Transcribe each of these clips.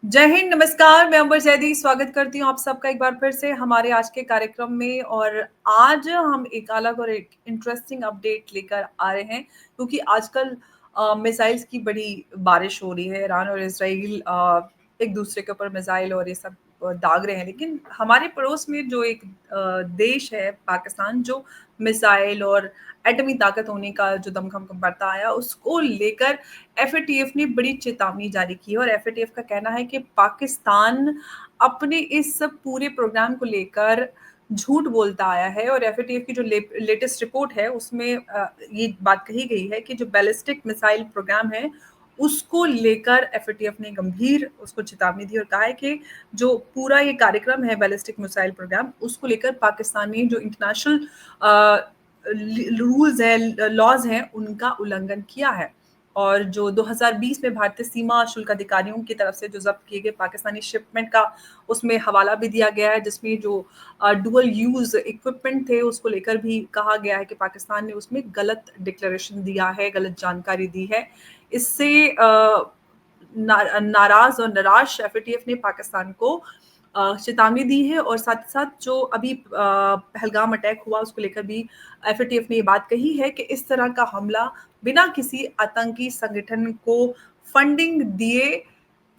जय हिंद, नमस्कार। मैं अंबर जैदी स्वागत करती हूँ आप सबका एक बार फिर से हमारे आज के कार्यक्रम में। और आज हम एक अलग और एक इंटरेस्टिंग अपडेट लेकर आ रहे हैं क्योंकि आजकल मिसाइल्स की बड़ी बारिश हो रही है। ईरान और इसराइल एक दूसरे के ऊपर मिसाइल और ये सब दाग रहे हैं, लेकिन हमारे पड़ोस में जो एक देश है पाकिस्तान, जो मिसाइल और एटमी ताकत होने का जो दमखम बढ़ता आया, उसको लेकर एफएटीएफ ने बड़ी चेतावनी जारी की है। और एफएटीएफ का कहना है कि पाकिस्तान अपने इस पूरे प्रोग्राम को लेकर झूठ बोलता आया है। और एफएटीएफ की जो लेटेस्ट रिपोर्ट है उसमें ये बात कही गई है कि जो बैलिस्टिक मिसाइल प्रोग्राम है उसको लेकर एफएटीएफ ने गंभीर उसको चेतावनी दी और कहा है कि जो पूरा ये कार्यक्रम है बैलिस्टिक मिसाइल प्रोग्राम, उसको लेकर पाकिस्तान ने जो इंटरनेशनल रूल्स हैं, लॉज हैं, उनका उल्लंघन किया है। और जो 2020 में भारतीय सीमा शुल्क अधिकारियों की तरफ से जो जब्त किए गए पाकिस्तानी शिपमेंट का उसमें हवाला भी दिया गया है, जिसमें जो डुअल यूज इक्विपमेंट थे उसको लेकर भी कहा गया है कि पाकिस्तान ने उसमें गलत डिक्लेरेशन दिया है, गलत जानकारी दी है। इससे नाराज और निराश एफएटीएफ ने पाकिस्तान को चेतावनी दी है। और साथ ही साथ जो अभी पहलगाम अटैक हुआ उसको लेकर भी एफएटीएफ ने ये बात कही है कि इस तरह का हमला बिना किसी आतंकी संगठन को फंडिंग दिए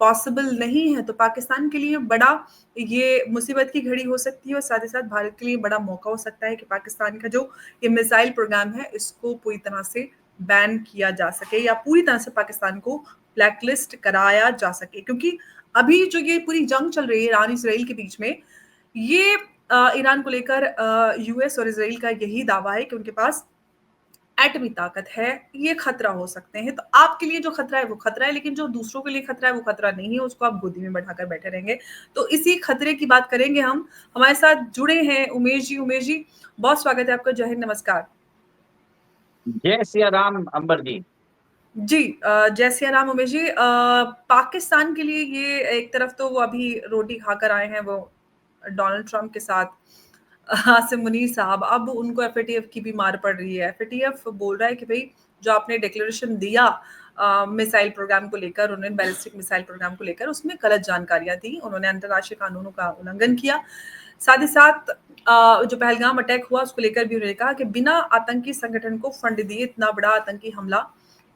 पॉसिबल नहीं है। तो पाकिस्तान के लिए बड़ा ये मुसीबत की घड़ी हो सकती है और साथ ही साथ भारत के लिए बड़ा मौका हो सकता है कि पाकिस्तान का जो ये मिसाइल प्रोग्राम है इसको पूरी तरह से बैन किया जा सके या पूरी तरह से पाकिस्तान को ब्लैकलिस्ट कराया जा सके। क्योंकि अभी जो ये पूरी जंग चल रही है ईरान इसराइल के बीच में, ये ईरान को लेकर यूएस और इसराइल का यही दावा है कि उनके पास एटमी ताकत है, ये खतरा हो सकते हैं। तो आपके लिए जो खतरा है वो खतरा है, लेकिन जो दूसरों के लिए खतरा है वो खतरा नहीं है, उसको आप गोदी में बैठाकर बैठे रहेंगे। तो इसी खतरे की बात करेंगे हम। हमारे साथ जुड़े हैं उमेश जी। उमेश जी, बहुत स्वागत है आपका। जय हिंद, नमस्कार। जय सिया राम अंबर जी। जी, जय सिया राम उमेश जी। पाकिस्तान के लिए ये एक तरफ तो वो अभी रोटी खाकर आए हैं वो डोनाल्ड ट्रंप के साथ, आसिम मुनीर साहब। अब उनको एफएटीएफ की भी मार पड़ रही है। एफएटीएफ बोल रहा है कि भाई जो आपने डिक्लेरेशन दिया मिसाइल प्रोग्राम को लेकर, उन्होंने बैलिस्टिक मिसाइल प्रोग्राम को लेकर उसमें गलत जानकारियां दी, उन्होंने अंतर्राष्ट्रीय कानूनों का उल्लंघन किया। साथ ही साथ जो पहलगाम अटैक हुआ उसको लेकर भी उन्होंने कहा कि बिना आतंकी संगठन को फंड दिए इतना बड़ा आतंकी हमला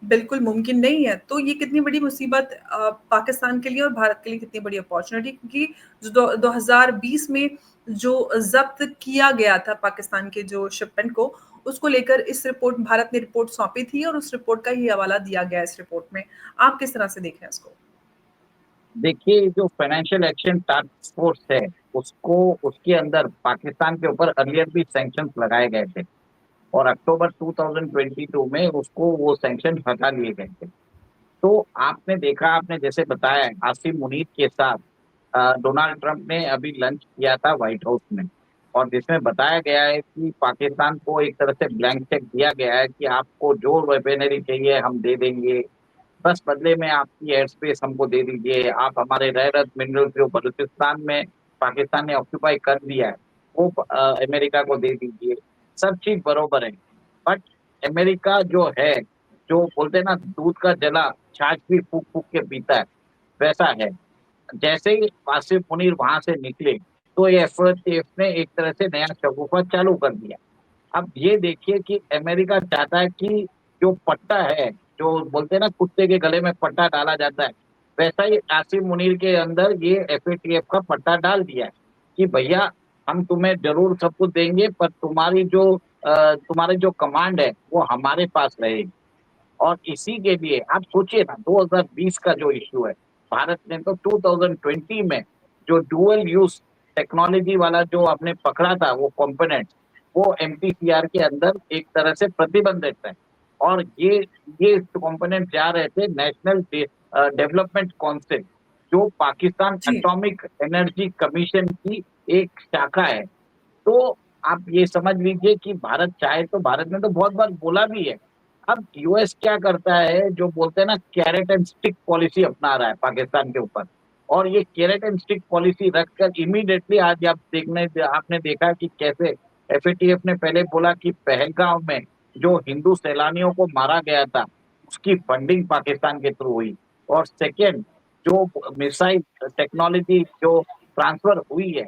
बिल्कुल मुमकिन नहीं है। तो ये कितनी बड़ी मुसीबत पाकिस्तान के लिए और भारत के लिए कितनी बड़ी अपॉर्चुनिटी, क्योंकि जो 2020 में जो जब्त किया गया था पाकिस्तान के जो शिपमेंट को, उसको लेकर इस रिपोर्ट भारत ने रिपोर्ट सौंपी थी और उस रिपोर्ट का ही हवाला दिया गया इस रिपोर्ट में। आप किस तरह से देख रहे हैं इसको? देखिए, जो फाइनेंशियल एक्शन टास्क फोर्स है उसको उसके अंदर पाकिस्तान के ऊपर अर्लियर भी सैंक्शंस लगाए गए थे और अक्टूबर 2022 में उसको वो सैंक्शन हटा लिए गए थे। तो आपने देखा, आपने जैसे बताया, आसिम मुनीर के साथ डोनाल्ड ट्रंप ने अभी लंच किया था व्हाइट हाउस में, और जिसमें बताया गया है कि पाकिस्तान को एक तरह से ब्लैंक चेक दिया गया है कि आपको जो वेपनरी चाहिए हम दे देंगे, बस बदले में आपकी एयर स्पेस हमको दे दीजिए। आप हमारे रेयर अर्थ मिनरल जो बलूचिस्तान में पाकिस्तान ने ऑक्यूपाई कर दिया है वो अमेरिका को दे दीजिए। सब चीज बरोबर है, बट अमेरिका जो है, जो बोलते हैं ना, दूध का जला छाछ भी फूक फूक के पीता है, वैसा है। जैसे ही आसिफ मुनीर वहां से निकले तो ये एफएटीएफ ने एक तरह से नया शगुफा चालू कर दिया। अब ये देखिए कि अमेरिका चाहता है कि जो पट्टा है, जो बोलते हैं ना कुत्ते के गले में पट्टा डाला जाता है, वैसा ही आसिम मुनीर के अंदर ये एफएटीएफ का पट्टा डाल दिया है कि भैया हम तुम्हें जरूर सब कुछ देंगे, पर तुम्हारी जो कमांड है वो हमारे पास रहेगी। और इसी के लिए आप सोचिए ना, 2020 का जो इश्यू है, भारत ने तो 2020 में जो डुअल यूज टेक्नोलॉजी वाला जो आपने पकड़ा था वो कंपोनेंट, वो एमटीसीआर के अंदर एक तरह से प्रतिबंधित है। और ये कंपोनेंट जा रहे थे नेशनल डेवलपमेंट काउंसिल, जो पाकिस्तान जी। एटॉमिक एनर्जी कमीशन की एक शाखा है। तो आप ये समझ लीजिए कि भारत चाहे तो, भारत ने तो बहुत बार बोला भी है। अब यूएस क्या करता है, जो बोलते हैं ना कैरेट एंड स्टिक पॉलिसी अपना रहा है पाकिस्तान के ऊपर। और ये कैरेट एंड स्टिक पॉलिसी रखकर इमीडिएटली आज आपने देखा कि कैसे एफएटीएफ ने पहले बोला कि पहलगांव में जो हिंदू सैलानियों को मारा गया था उसकी फंडिंग पाकिस्तान के थ्रू हुई। और सेकेंड, जो मिसाइल टेक्नोलॉजी जो ट्रांसफर हुई है,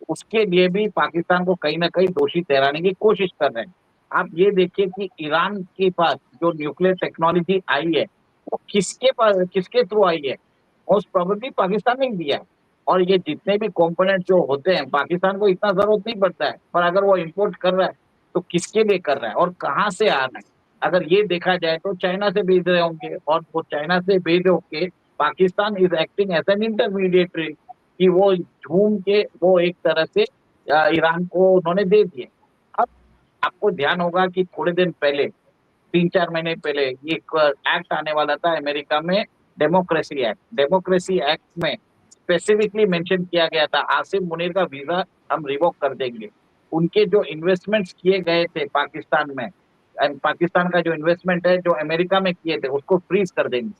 उसके लिए भी पाकिस्तान को कहीं न कहीं दोषी ठहराने की कोशिश कर रहे हैं। आप ये देखिए कि ईरान के पास जो न्यूक्लियर टेक्नोलॉजी आई है, वो किसके थ्रू आई है? मोस्ट प्रोबेबली पाकिस्तान ने ही दिया है। और ये जितने भी कंपोनेंट जो होते हैं, पाकिस्तान को इतना ज़रूरत नहीं पड़ता है, पर अगर वो इम्पोर्ट कर रहा है, तो किसके लिए कर रहा है और कहाँ से आ रहा है? अगर ये देखा जाए तो चाइना से भेज रहे होंगे, और वो चाइना से भेज होके Pakistan is acting as an intermediary, कि वो झूम के वो एक तरह से ईरान को उन्होंने दे दिए। अब आपको ध्यान होगा कि थोड़े दिन पहले, 3-4 महीने पहले, ये एक एक्ट आने वाला था अमेरिका में, डेमोक्रेसी एक्ट। डेमोक्रेसी एक्ट में स्पेसिफिकली मेंशन किया गया था, आसिम मुनीर का वीजा हम रिवोक कर देंगे। उनके जो इन्वेस्टमेंट्स किए गए थे पाकिस्तान में, पाकिस्तान का जो इन्वेस्टमेंट है जो अमेरिका में किए थे, उसको फ्रीज कर देंगे।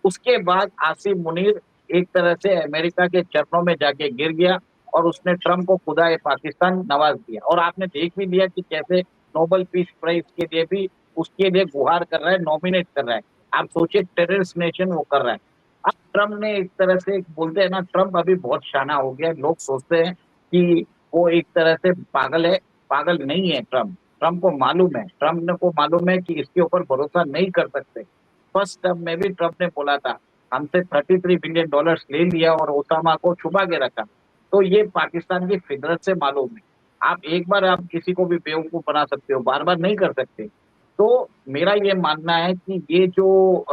उसके बाद आसिम मुनीर एक तरह से अमेरिका के चरणों में जाके गिर गया, और उसने ट्रम्प को खुदा पाकिस्तान नवाज दिया। और आपने देख भी लिया कि कैसे नोबेल पीस प्राइज के लिए भी उसके लिए गुहार कर रहा है, नॉमिनेट कर रहा है। आप सोचिए, टेररिस्ट नेशन वो कर रहा है। अब ट्रम्प ने एक तरह से, बोलते हैं ना, ट्रम्प अभी बहुत शाना हो गया है। लोग सोचते हैं कि वो एक तरह से पागल है, पागल नहीं है ट्रम्प। ट्रम्प को मालूम है, कि इसके ऊपर भरोसा नहीं कर सकते। फर्स्ट टर्म में भी ट्रम्प ने बोला था, हमसे $33 बिलियन ले लिया और ओसामा को छुपा के रखा। तो ये पाकिस्तान की फितरत से मालूम है। आप एक बार आप किसी को भी बेवकूफ बना सकते हो, बार बार नहीं कर सकते। तो मेरा ये मानना है कि ये जो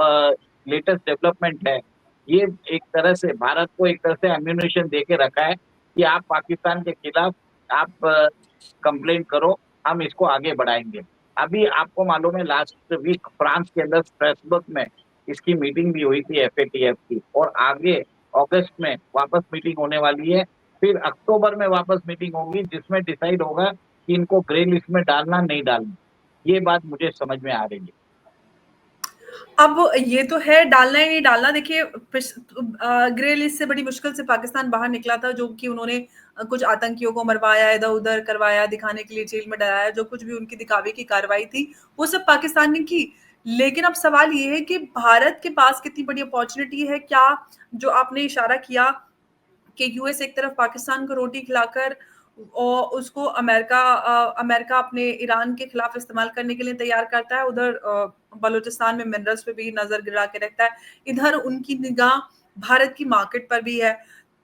लेटेस्ट डेवलपमेंट है, ये एक तरह से भारत को एक तरह से एम्यूनेशन दे के रखा है कि आप पाकिस्तान के खिलाफ आप कंप्लेंट करो, हम इसको आगे बढ़ाएंगे। अभी आपको मालूम है, लास्ट वीक फ्रांस के अंदर स्ट्रासबर्ग में इसकी मीटिंग भी हुई थी एफएटीएफ की, और आगे अगस्त में वापस मीटिंग होने वाली है। फिर अक्टूबर में वापस मीटिंग होगी, जिसमें डिसाइड होगा कि इनको ग्रे लिस्ट में डालना नहीं डालना। ये बात मुझे समझ में आ रही है। अब ये तो है, डालना ही नहीं डालना। देखिए, ग्रे लिस्ट से बड़ी मुश्किल से पाकिस्तान बाहर निकला था, जो कि उन्होंने कुछ आतंकियों को मरवाया, इधर-उधर करवाया, दिखाने के लिए जेल में डलाया, जो कुछ भी उनकी दिखावे की कार्रवाई थी, वो सब पाकिस्तान ने की। लेकिन अब सवाल ये है कि भारत के पास कितनी बड़ी अपॉर्च्युनिटी है, क्या जो आपने इशारा किया कि यूएस एक तरफ पाकिस्तान को रोटी खिलाकर और उसको अमेरिका अपने ईरान के खिलाफ इस्तेमाल करने के लिए तैयार करता है, उधर बलूचिस्तान में मिनरल्स पे भी नजर गिरा के रखता है, इधर उनकी निगाह भारत की मार्केट पर भी है।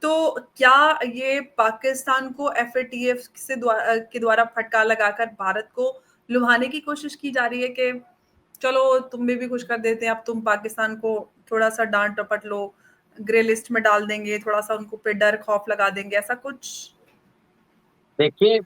तो क्या ये पाकिस्तान को एफएटीएफ के द्वारा फटकार लगाकर भारत को लुभाने की कोशिश की जा रही है कि चलो तुम्हें भी कुछ कर देते हैं, अब तुम पाकिस्तान को थोड़ा सा डांट टपट लो, ग्रे लिस्ट में डाल देंगे, थोड़ा सा उनको पे डर खौफ लगा देंगे, ऐसा कुछ? देखिए,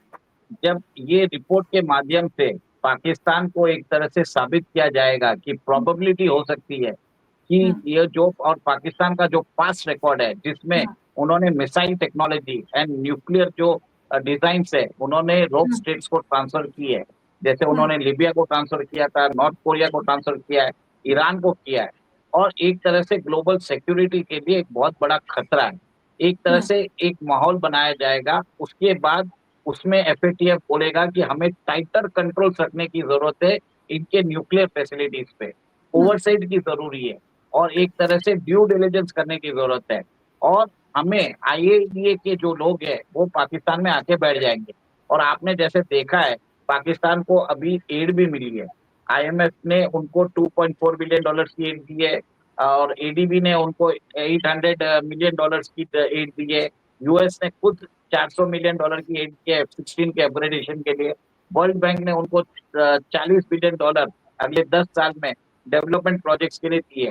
जब ये रिपोर्ट के माध्यम से पाकिस्तान को एक तरह से साबित किया जाएगा कि प्रोबेबिलिटी हो सकती है कि हम्म, ये जो, और पाकिस्तान का जो पास्ट रिकॉर्ड है, जिसमें हम्म, उन्होंने मिसाइल टेक्नोलॉजी एंड न्यूक्लियर जो डिजाइन है, उन्होंने रोक हम्म, स्टेट्स को ट्रांसफर की है। जैसे हम्म, उन्होंने लीबिया को ट्रांसफर किया था, नॉर्थ कोरिया को ट्रांसफर किया है, ईरान को किया है। और एक तरह से ग्लोबल सिक्योरिटी के लिए एक बहुत बड़ा खतरा है। एक तरह हम्म, से एक माहौल बनाया जाएगा, उसके बाद उसमें एफएटीएफ बोलेगा कि हमें टाइटर कंट्रोल्स रखने की जरूरत है इनके न्यूक्लियर फैसिलिटीज पे, हम्म। ओवरसाइट की जरूरी है, और एक तरह से ड्यू डिलिजेंस करने की जरूरत है। और हमें आईएईए के जो लोग हैं वो पाकिस्तान में आके बैठ जाएंगे। और आपने जैसे देखा है, पाकिस्तान को अभी एड भी मिली है। आईएमएफ ने उनको $2.4 बिलियन की एड दी है, और एडीबी ने उनको $800 मिलियन की एड दी है। यूएस ने खुद $400 मिलियन की एड की है F-16 के अपग्रेडेशन के लिए। वर्ल्ड बैंक ने उनको $40 बिलियन अगले 10 साल में डेवलपमेंट प्रोजेक्ट्स के लिए दिए।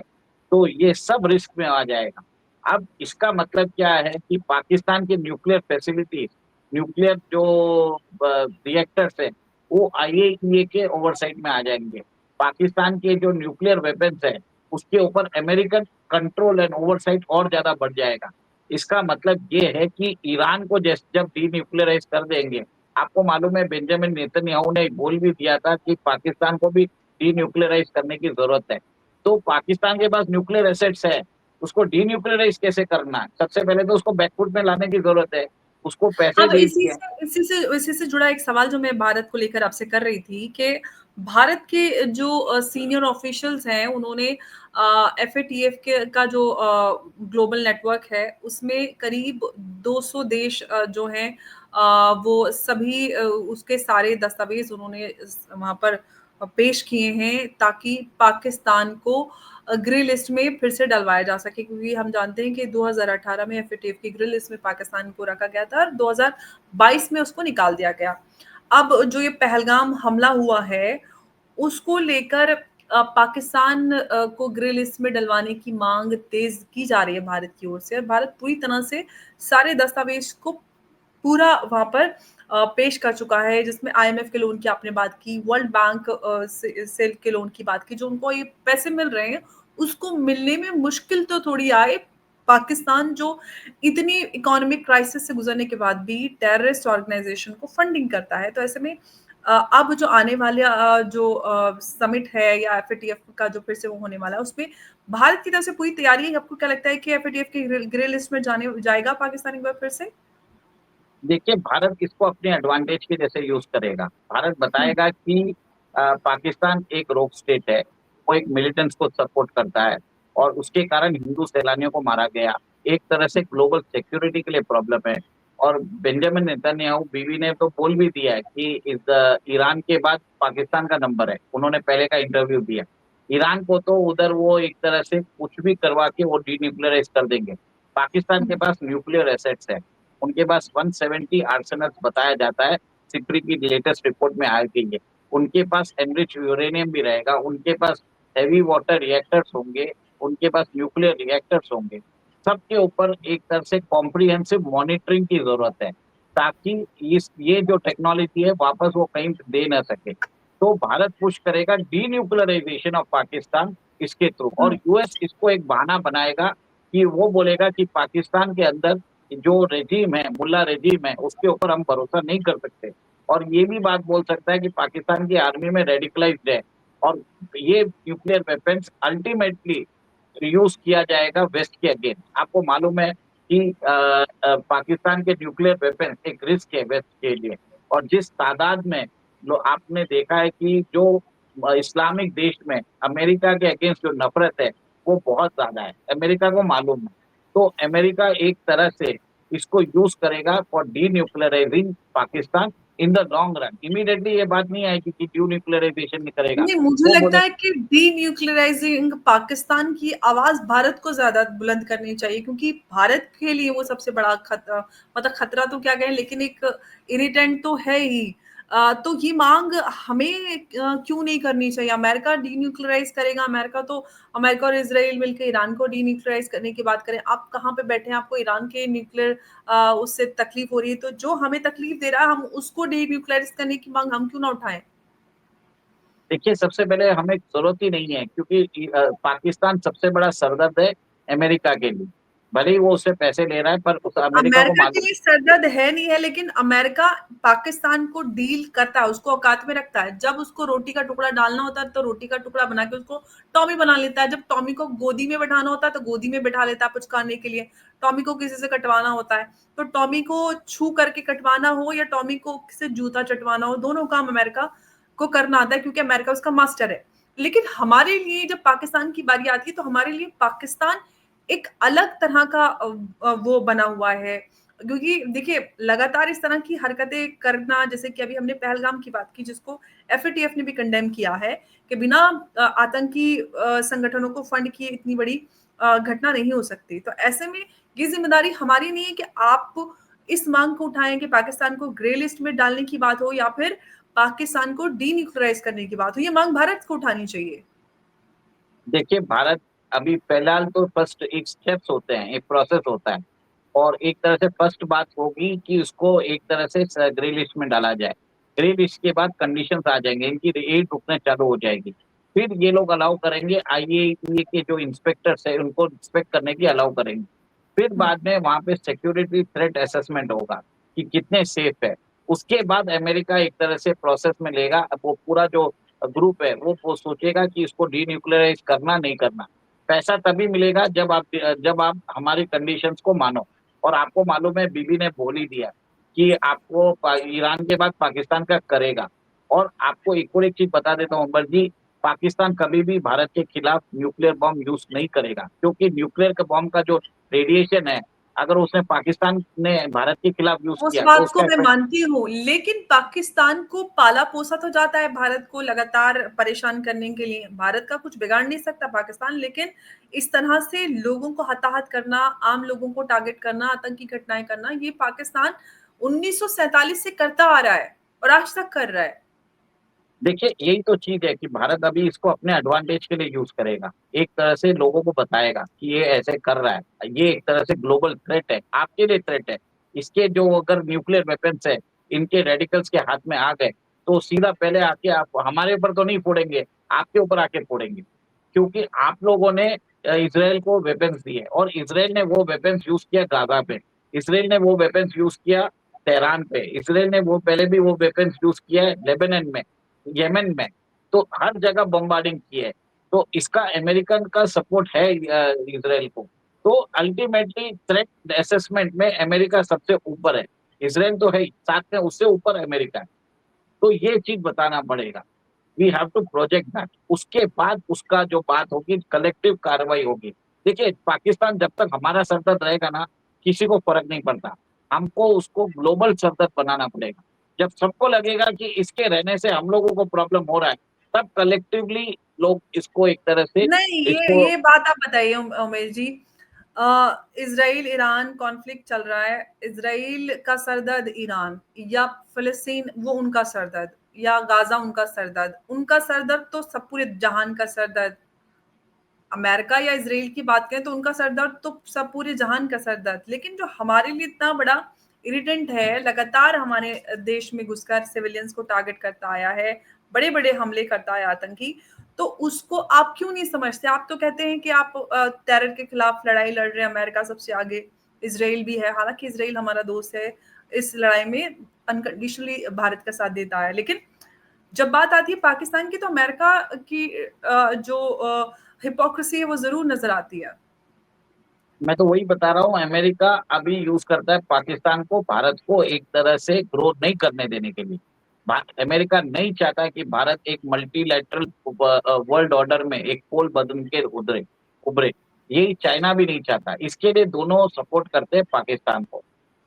तो ये सब रिस्क में आ जाएगा। अब इसका मतलब क्या है कि पाकिस्तान के न्यूक्लियर फैसिलिटीज, न्यूक्लियर जो रिएक्टर्स है, वो आईएईए के ओवरसाइट में आ जाएंगे। पाकिस्तान के जो न्यूक्लियर वेपन्स है, उसके ऊपर अमेरिकन कंट्रोल एंड ओवरसाइट और ज्यादा बढ़ जाएगा। इसका मतलब ये है कि ईरान को जब डीन्यूक्लियराइज कर देंगे, आपको मालूम है बेंजामिन नेतन्याहू ने बोल भी दिया था कि पाकिस्तान को भी डीन्यूक्लियराइज करने की जरूरत है। तो पाकिस्तान के पास न्यूक्लियर एसेट्स है, उसको डीन्यूक्लियराइज कैसे करना है? सबसे पहले तो उसको बैकफुट में लाने की जरूरत है, उसको पैसे अब दीजिए। इसी से जुड़ा एक सवाल जो मैं भारत को लेकर आपसे कर रही थी कि भारत के जो सीनियर ऑफिशियल्स हैं उन्होंने एफएटीएफ के का जो ग्लोबल नेटवर्क है उसमें करीब 200 देश जो हैं वो सभी उसके सारे दस्तावेज उन्होंने वहां पर पेश किए हैं ताकि पाकिस्तान को ग्रे लिस्ट में फिर से डलवाया जा सके, क्योंकि हम जानते हैं कि 2018 में एफएटीएफ की ग्रे लिस्ट में पाकिस्तान को रखा गया था और 2022 में उसको निकाल दिया गया। अब जो ये पहलगाम हमला हुआ है उसको लेकर पाकिस्तान को ग्रे लिस्ट में डलवाने की मांग तेज की जा रही है भारत की ओर से, और भारत पूरी तरह से सारे दस्तावेज को पूरा वहां पर पेश कर चुका है, जिसमें आईएमएफ के लोन की आपने बात की, वर्ल्ड बैंक से के लोन की बात की, जो उनको ये पैसे मिल रहे हैं उसको मिलने में मुश्किल तो थोड़ी आए। पाकिस्तान जो इतनी इकोनॉमिक क्राइसिस से गुजरने के बाद भी टेररिस्ट ऑर्गेनाइजेशन को फंडिंग करता है, तो ऐसे में अब जो आने वाले जो समिट है या एफएटीएफ का जो फिर से वो होने वाला है उसमें भारत की तरफ से पूरी तैयारी है। आपको क्या लगता है कि एफएटीएफ की ग्रे लिस्ट में जाने जाएगा पाकिस्तान एक बार फिर से? देखिए, भारत इसको अपने एडवांटेज के जैसे यूज करेगा। भारत हम्म, बताएगा कि पाकिस्तान एक रोक स्टेट है, वो एक मिलिटेंट्स को सपोर्ट करता है और उसके कारण हिंदू सैलानियों को मारा गया। एक तरह से ग्लोबल सिक्योरिटी के लिए प्रॉब्लम है। और बेंजामिन नेतन्याहू बीवी ने तो बोल भी दिया है कि ईरान के बाद पाकिस्तान का नंबर है। उन्होंने पहले का इंटरव्यू दिया। ईरान को तो उधर वो एक तरह से कुछ भी करवा के वो डीन्यूक्लियराइज कर देंगे। पाकिस्तान के हम्म, पास न्यूक्लियर एसेट्स है। उनके पास 170 आर्सेनल्स बताया जाता है, सिप्री की लेटेस्ट रिपोर्ट में आए गई है। उनके पास एनरिच यूरेनियम भी रहेगा, उनके पास हेवी वाटर रिएक्टर्स होंगे, उनके पास न्यूक्लियर रिएक्टर्स होंगे। सबके ऊपर एक तरह से कॉम्प्रिहेंसिव मॉनिटरिंग की जरूरत है, ताकि ये जो टेक्नोलॉजी है वापस वो कहीं दे ना सके। तो भारत पुश करेगा डीन्यूक्लियराइजेशन ऑफ पाकिस्तान इसके थ्रू, और हम्म, यूएस इसको एक बहाना बनाएगा कि वो बोलेगा कि पाकिस्तान के अंदर जो रेजीम है, मुल्ला रेजीम है, उसके ऊपर हम भरोसा नहीं कर सकते। और ये भी बात बोल सकता है कि पाकिस्तान की आर्मी में रेडिकलाइज्ड है और ये न्यूक्लियर वेपन्स अल्टीमेटली यूज किया जाएगा वेस्ट के अगेंस्ट। आपको मालूम है कि पाकिस्तान के न्यूक्लियर वेपन्स एक रिस्क है वेस्ट के लिए। और जिस तादाद में आपने देखा है कि जो इस्लामिक देश में अमेरिका के अगेंस्ट जो नफरत है वो बहुत ज्यादा है, अमेरिका को मालूम है। तो अमेरिका एक तरह से इसको यूज करेगा for denuclearising Pakistan in the long run. Immediately ये बात नहीं आएगी कि डी न्यूक्लियराइजेशन नहीं करेगा। नहीं, मुझे वो लगता बोले है कि डीन्यूक्लियराइजिंग पाकिस्तान की आवाज भारत को ज्यादा बुलंद करनी चाहिए, क्योंकि भारत के लिए वो सबसे बड़ा खतरा, मतलब खतरा तो क्या कहें लेकिन एक इरिटेंट तो है ही। तो ये मांग हमें क्यों नहीं करनी चाहिए? अमेरिका डीन्यूक्लियराइज करेगा, अमेरिका और इसराइल मिलकर ईरान को डीन्यूक्लियराइज करने की बात करें। आप कहाँ पे बैठे हैं? आपको ईरान के न्यूक्लियर उससे तकलीफ हो रही है, तो जो हमें तकलीफ दे रहा है हम उसको डीन्यूक्लियराइज करने की मांग हम क्यों ना उठाएं? देखिए, सबसे पहले हमें जरूरत ही नहीं है, क्योंकि पाकिस्तान सबसे बड़ा सरदर्द है अमेरिका के लिए। भले ही वो उससे पैसे ले रहा है, पर उस अमेरिका को अमेरिका के मालूम। लिए सरदर्द है नहीं है, लेकिन अमेरिका पाकिस्तान को डील करता है, उसको औकात में रखता है। जब उसको रोटी का टुकड़ा डालना होता है तो रोटी का टुकड़ा बना के उसको टॉमी बना लेता है। जब टॉमी को गोदी में बैठाना होता है तो गोदी में बैठा लेता है पुचकारने के लिए। टॉमी को किसी से कटवाना होता है तो टॉमी को छू करके कटवाना हो या टॉमी को किसी जूता चटवाना हो, दोनों काम अमेरिका को करना आता है, क्योंकि अमेरिका उसका मास्टर है। लेकिन हमारे लिए जब पाकिस्तान की बारी आती है तो हमारे लिए पाकिस्तान एक अलग तरह का वो बना हुआ है, क्योंकि देखिए लगातार इस तरह की हरकतें करना, जैसे कि अभी हमने पहलगाम की बात की जिसको एफएटीएफ ने भी कंडेम किया है कि बिना आतंकी संगठनों को फंड किए इतनी बड़ी घटना नहीं हो सकती। तो ऐसे में ये जिम्मेदारी हमारी नहीं है कि आप इस मांग को उठाएं कि पाकिस्तान को ग्रे लिस्ट में डालने की बात हो या फिर पाकिस्तान को डीन्यूक्लियराइज करने की बात हो। ये मांग भारत को उठानी चाहिए। देखिए, भारत अभी फिलहाल तो फर्स्ट एक स्टेप्स होते हैं, एक प्रोसेस होता है। और एक तरह से फर्स्ट बात होगी कि उसको एक तरह से ग्रे लिस्ट में डाला जाए। ग्रे लिस्ट के बाद कंडीशंस आ जाएंगे, इनकी एड रुकने चालू हो जाएगी। फिर ये लोग अलाउ करेंगे, आईएईए के जो इंस्पेक्टर्स है उनको इंस्पेक्ट करने की अलाउ करेंगे। फिर हम्म, बाद में वहां पे सिक्योरिटी थ्रेट असेसमेंट होगा कि कितने सेफ है। उसके बाद अमेरिका एक तरह से प्रोसेस में लेगा। अब वो पूरा जो ग्रुप है वो सोचेगा कि इसको डीन्यूक्लियराइज करना नहीं करना। पैसा तभी मिलेगा जब आप हमारी कंडीशंस को मानो। और आपको मालूम है, बीबी ने बोल ही दिया कि आपको ईरान के बाद पाकिस्तान का करेगा। और आपको एक और एक चीज बता देता हूँ अंबर जी, पाकिस्तान कभी भी भारत के खिलाफ न्यूक्लियर बम यूज नहीं करेगा, क्योंकि न्यूक्लियर का बम का जो रेडिएशन है, अगर उसने पाकिस्तान ने भारत के खिलाफ यूज उस किया तो बात को उसका मैं इफेक्ट। मानती हूँ, लेकिन पाकिस्तान को पाला-पोसा तो जाता है भारत को लगातार परेशान करने के लिए। भारत का कुछ बिगाड़ नहीं सकता पाकिस्तान, लेकिन इस तरह से लोगों को हताहत करना, आम लोगों को टारगेट करना, आतंकी घटनाएँ करना, ये पाकिस्तान 1947 से करता आ रहा है और आज तक कर रहा है। देखिए, यही तो चीज है कि भारत अभी इसको अपने एडवांटेज के लिए यूज करेगा। एक तरह से लोगों को बताएगा कि ये ऐसे कर रहा है, ये एक तरह से ग्लोबल थ्रेट है, आपके लिए थ्रेट है। इसके जो अगर न्यूक्लियर वेपन्स है, इनके रेडिकल्स के हाथ में आ गए, तो सीधा पहले आके आप हमारे ऊपर तो नहीं फोड़ेंगे, आपके ऊपर आके फोड़ेंगे। क्योंकि आप लोगों ने इसराइल को वेपन्स दिए, और इसराइल ने वो वेपन्स यूज किया गाजा पे, इसराइल ने वो वेपन्स यूज किया तेहरान पे, इसराइल ने वो पहले भी वो वेपन्स यूज किया है लेबनान में, येमेन में। तो हर जगह बम्बार्डिंग की है। तो इसका अमेरिकन का सपोर्ट है इसराइल को। तो अल्टीमेटली थ्रेट असेसमेंट में अमेरिका सबसे ऊपर है, इसराइल तो है ही, साथ में उससे ऊपर अमेरिका है। तो ये चीज बताना पड़ेगा, we have to project that. उसके बाद उसका जो बात होगी, कलेक्टिव कार्रवाई होगी। देखिए, पाकिस्तान जब तक हमारा सरदर्द रहेगा ना, किसी को फर्क नहीं पड़ता। हमको उसको ग्लोबल सरदर्द बनाना पड़ेगा। जब सबको लगेगा कि इसके रहने से हम लोगों को प्रॉब्लम हो रहा है, तब कलेक्टिवली लोग इसको एक तरह से नहीं, इसको। ये बात आप बताइए Umesh ji. Israel Iran conflict चल रहा है, इज़राइल का सरदर्द ईरान या फ़िलिस्तीन वो उनका सरदर्द या गाज़ा उनका सरदर्द तो सब पूरे जहान का सरदर्द। अमेरिका या इज़राइल की बात करें तो उनका सरदर्द तो सब पूरे जहान का सरदर्द। लेकिन जो हमारे लिए इतना बड़ा इरिटेंट है, लगातार हमारे देश में घुसकर सिविलियंस को टारगेट करता आया है, बड़े-बड़े हमले करता है आतंकी, तो उसको आप क्यों नहीं समझते? आप तो कहते हैं कि आप टेरर के खिलाफ लड़ाई लड़ रहे हैं, अमेरिका सबसे आगे, इज़राइल भी है, हालाँकि इज़राइल हमारा दोस्त है, इस लड़ाई में अनकंडीशनली भारत का साथ देता है। लेकिन जब बात आती है पाकिस्तान की, तो अमेरिका की जो हिपोक्रेसी है वो ज़रूर नज़र आती है। मैं तो वही बता रहा हूँ, अमेरिका अभी यूज करता है पाकिस्तान को, भारत को एक तरह से ग्रोथ नहीं करने देने के लिए। अमेरिका नहीं चाहता कि भारत एक मल्टीलैटरल वर्ल्ड ऑर्डर में एक पोल बदल के उभरे। यही चाइना भी नहीं चाहता। इसके लिए दोनों सपोर्ट करते हैं पाकिस्तान को,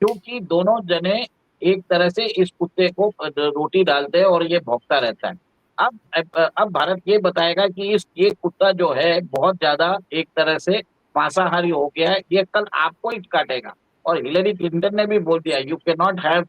क्योंकि दोनों जने एक तरह से इस कुत्ते को रोटी डालते हैं और ये भौंकता रहता है। अब भारत ये बताएगा कि इस ये कुत्ता जो है बहुत ज्यादा एक तरह से मांसाहारी हो गया है, ये कल आपको ही काटेगा। और हिलरी क्लिंटन ने भी बोल दिया, you can not have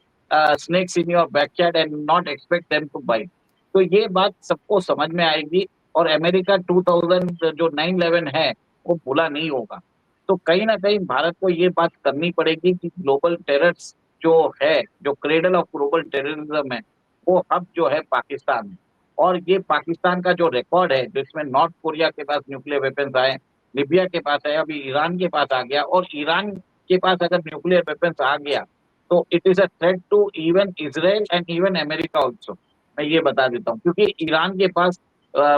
snakes in your backyard and not expect them to bite. तो ये बात सबको समझ में आएगी, और अमेरिका 2000 जो 9/11 है वो भूला नहीं होगा। तो कहीं ना कहीं भारत को ये बात करनी पड़ेगी कि ग्लोबल टेरर्स जो है, जो क्रेडल ऑफ ग्लोबल टेररिज्म है, वो हब जो है पाकिस्तान है। और ये पाकिस्तान का जो रिकॉर्ड है, जिसमें नॉर्थ कोरिया के पास न्यूक्लियर वेपन्स आए, लिबिया के पास है, अभी ईरान के पास आ गया, और ईरान के पास अगर न्यूक्लियर वेपन्स आ गया, तो it is a threat to even Israel and even America also. मैं ये बता देता हूँ, क्योंकि ईरान के पास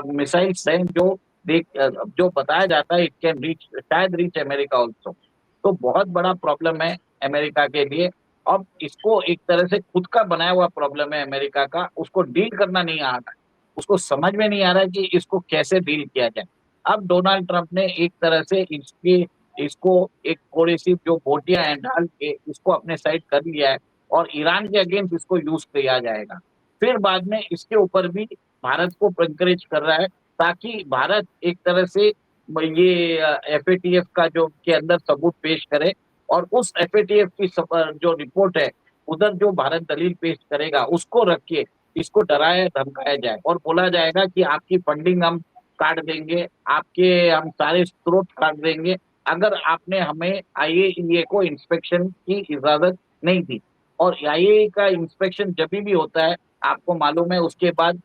मिसाइल्स हैं जो जो बताया जाता है इट कैन रीच, शायद रीच अमेरिका ऑल्सो। तो बहुत बड़ा प्रॉब्लम है अमेरिका के लिए। अब इसको एक तरह से खुद का बनाया हुआ प्रॉब्लम है अमेरिका का, उसको डील करना नहीं आ रहा है, उसको समझ में नहीं आ रहा है कि इसको कैसे डील किया जाए। अब डोनाल्ड ट्रंप ने एक तरह से इसको एक थोड़ी सी जो बोटियां हैं डाल के इसको अपने साइड कर लिया है, और ईरान के अगेंस्ट इसको यूज किया जाएगा। फिर बाद में इसके ऊपर भी भारत को इंकरेज कर रहा है, ताकि भारत एक तरह से ये एफएटीएफ का जो के अंदर सबूत पेश करे, और उस एफएटीएफ की जो रिपोर्ट है, उधर जो भारत दलील पेश करेगा उसको रख के इसको डराया धमकाया जाए, और बोला जाएगा कि आपकी फंडिंग हम काट देंगे, आपके हम सारे स्रोत काट देंगे, अगर आपने हमें आईएईए को इंस्पेक्शन की इजाजत नहीं दी। और आईएईए का इंस्पेक्शन जब भी होता है, आपको मालूम है, उसके बाद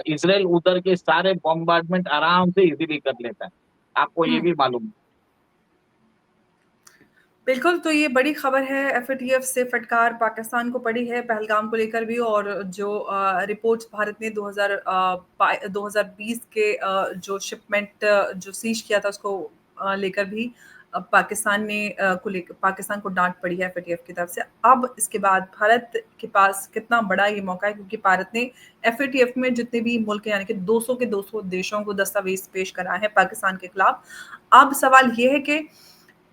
इसराइल उधर के सारे बॉम्बार्डमेंट आराम से इजीली कर लेता है। आपको ये हुँ। भी मालूम है। बिल्कुल, तो ये बड़ी खबर है, एफएटीएफ से फटकार पाकिस्तान को पड़ी है पहलगाम को लेकर भी, और जो रिपोर्ट्स भारत ने 2020 के जो शिपमेंट जो सीज़ किया था उसको लेकर भी अब पाकिस्तान ने पाकिस्तान को डांट पड़ी है एफएटीएफ की तरफ से। अब इसके बाद भारत के पास कितना बड़ा ये मौका है, क्योंकि भारत ने एफएटीएफ में जितने भी मुल्क यानी कि 200 के 200 देशों को दस्तावेज पेश करा है पाकिस्तान के खिलाफ। अब सवाल ये है कि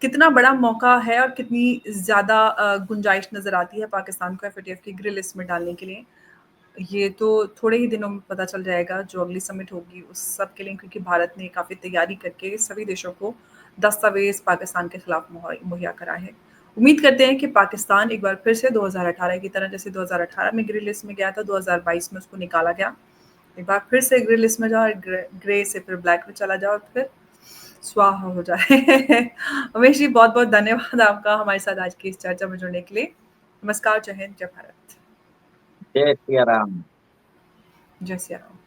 कितना बड़ा मौका है और कितनी ज़्यादा गुंजाइश नज़र आती है पाकिस्तान को एफएटीएफ की ग्रे लिस्ट में डालने के लिए। ये तो थोड़े ही दिनों में पता चल जाएगा, जो अगली समिट होगी उस सब के लिए, क्योंकि भारत ने काफ़ी तैयारी करके सभी देशों को दस्तावेज पाकिस्तान के खिलाफ मुहैया करा है। उम्मीद करते हैं कि पाकिस्तान एक बार फिर से 2018 की तरह, जैसे 2018 में ग्रे लिस्ट में गया था, 2022 में उसको निकाला गया, एक बार फिर से ग्रे लिस्ट में जाओ, ग्रे से फिर ब्लैक में चला जाओ, फिर स्वाहा हो जाए। उमेश जी, बहुत बहुत धन्यवाद आपका हमारे साथ आज की इस चर्चा में जुड़ने के लिए। नमस्कार, जय हिंद, जय भारत। जय सिया राम। जय सिया राम।